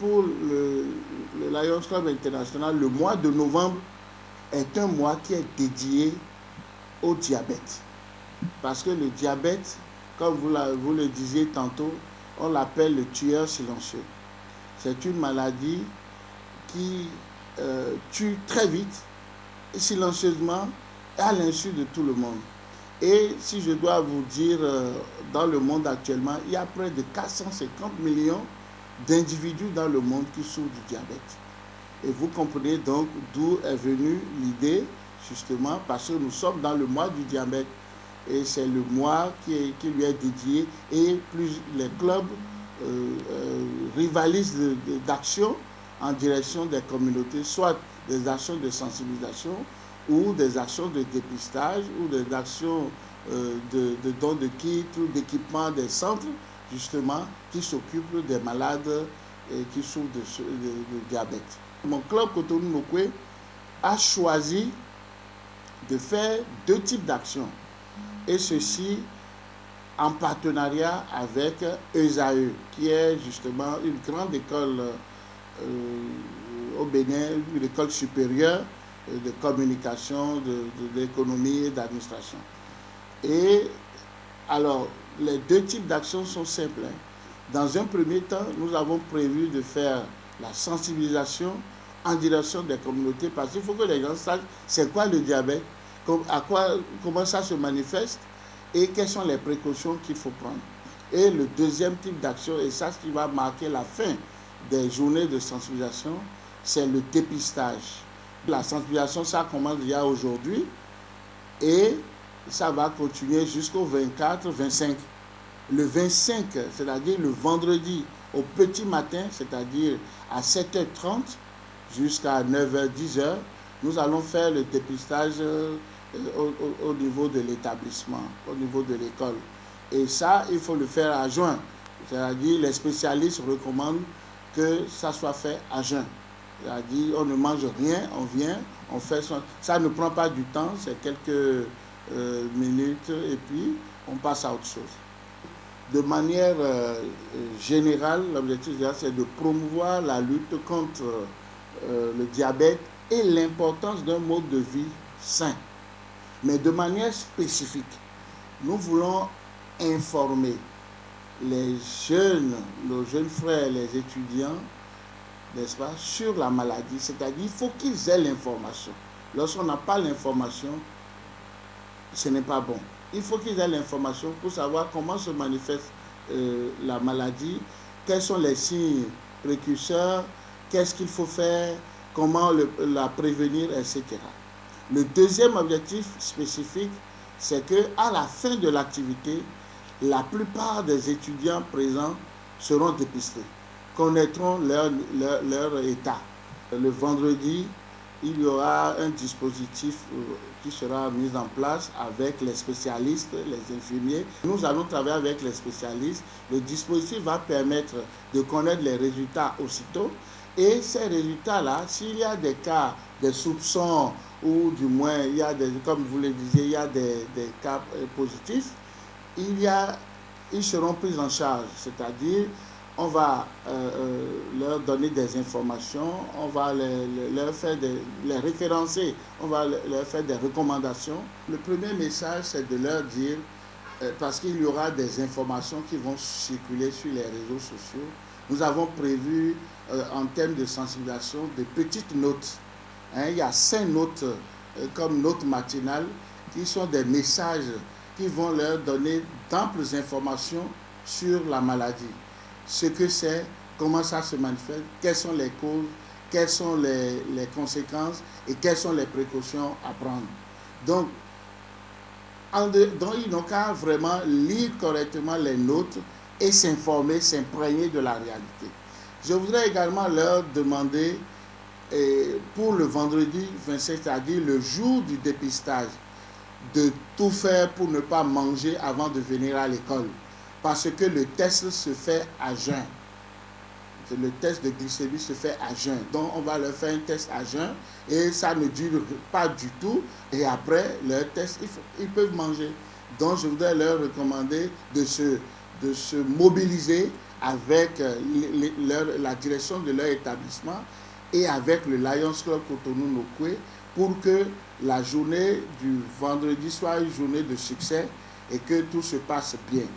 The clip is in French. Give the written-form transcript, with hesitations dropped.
pour le Lions Club International, le mois de novembre est un mois qui est dédié au diabète. Parce que le diabète, comme vous le disiez tantôt, on l'appelle le tueur silencieux. C'est une maladie qui tue très vite, silencieusement, à l'insu de tout le monde. Et si je dois vous dire, dans le monde actuellement, il y a près de 450 millions d'individus dans le monde qui souffrent du diabète. Et vous comprenez donc d'où est venue l'idée, justement, parce que nous sommes dans le mois du diabète. Et c'est le mois qui lui est dédié. Et plus les clubs rivalisent d'actions en direction des communautés, soit des actions de sensibilisation ou des actions de dépistage ou des actions de dons de kits ou d'équipement des centres, justement, qui s'occupent des malades qui souffrent de diabète. Mon club Cotonou Nokwe a choisi de faire 2 types d'actions, et ceci en partenariat avec ESAE, qui est justement une grande école au Bénin, une école supérieure de communication, d'économie et d'administration. Et alors, les 2 types d'actions sont simples. Dans un premier temps, nous avons prévu de faire la sensibilisation en direction des communautés, parce qu'il faut que les gens sachent c'est quoi le diabète, comment ça se manifeste et quelles sont les précautions qu'il faut prendre. Et le deuxième type d'action, et ça, ce qui va marquer la fin des journées de sensibilisation, c'est le dépistage. La sensibilisation, ça commence déjà aujourd'hui et ça va continuer jusqu'au 24-25. Le 25, c'est-à-dire le vendredi au petit matin, c'est-à-dire à 7h30 jusqu'à 9h-10h, nous allons faire le dépistage au niveau de l'établissement, au niveau de l'école. Et ça, il faut le faire à jeun. C'est-à-dire les spécialistes recommandent que ça soit fait à jeun. C'est-à-dire on ne mange rien, on vient, on fait ça ne prend pas du temps, c'est quelques minutes et puis on passe à autre chose. De manière générale, l'objectif c'est de promouvoir la lutte contre le diabète et l'importance d'un mode de vie sain. Mais de manière spécifique, nous voulons informer nos jeunes frères, les étudiants, n'est-ce pas, sur la maladie. C'est-à-dire qu'il faut qu'ils aient l'information. Lorsqu'on n'a pas l'information, ce n'est pas bon. Il faut qu'ils aient l'information pour savoir comment se manifeste la maladie, quels sont les signes précurseurs, qu'est-ce qu'il faut faire, comment la prévenir, etc. Le deuxième objectif spécifique, c'est qu'à la fin de l'activité, la plupart des étudiants présents seront dépistés, connaîtront leur état. Le vendredi, il y aura un dispositif qui sera mis en place avec les spécialistes, les infirmiers. Nous allons travailler avec les spécialistes. Le dispositif va permettre de connaître les résultats aussitôt. Et ces résultats-là, s'il y a des cas, des soupçons, ou du moins, il y a comme vous le disiez, il y a des cas positifs, ils seront pris en charge. C'est-à-dire, on va leur donner des informations, on va les référencer, on va leur faire des recommandations. Le premier message, c'est de leur dire, parce qu'il y aura des informations qui vont circuler sur les réseaux sociaux, nous avons prévu, en termes de sensibilisation, de petites notes. Il y a 5 notes, comme notes matinales, qui sont des messages qui vont leur donner d'amples informations sur la maladie. Ce que c'est, comment ça se manifeste, quelles sont les causes, quelles sont les conséquences et quelles sont les précautions à prendre. Donc ils n'ont qu'à vraiment lire correctement les notes et s'informer, s'imprégner de la réalité. Je voudrais également leur demander, pour le vendredi 27, c'est-à-dire le jour du dépistage, de tout faire pour ne pas manger avant de venir à l'école. Parce que le test se fait à jeun. Le test de glycémie se fait à jeun. Donc on va leur faire un test à jeun et ça ne dure pas du tout. Et après leur test, ils peuvent manger. Donc je voudrais leur recommander de se mobiliser avec la direction de leur établissement et avec le Lions Club Cotonou-Nokoué pour que la journée du vendredi soit une journée de succès et que tout se passe bien.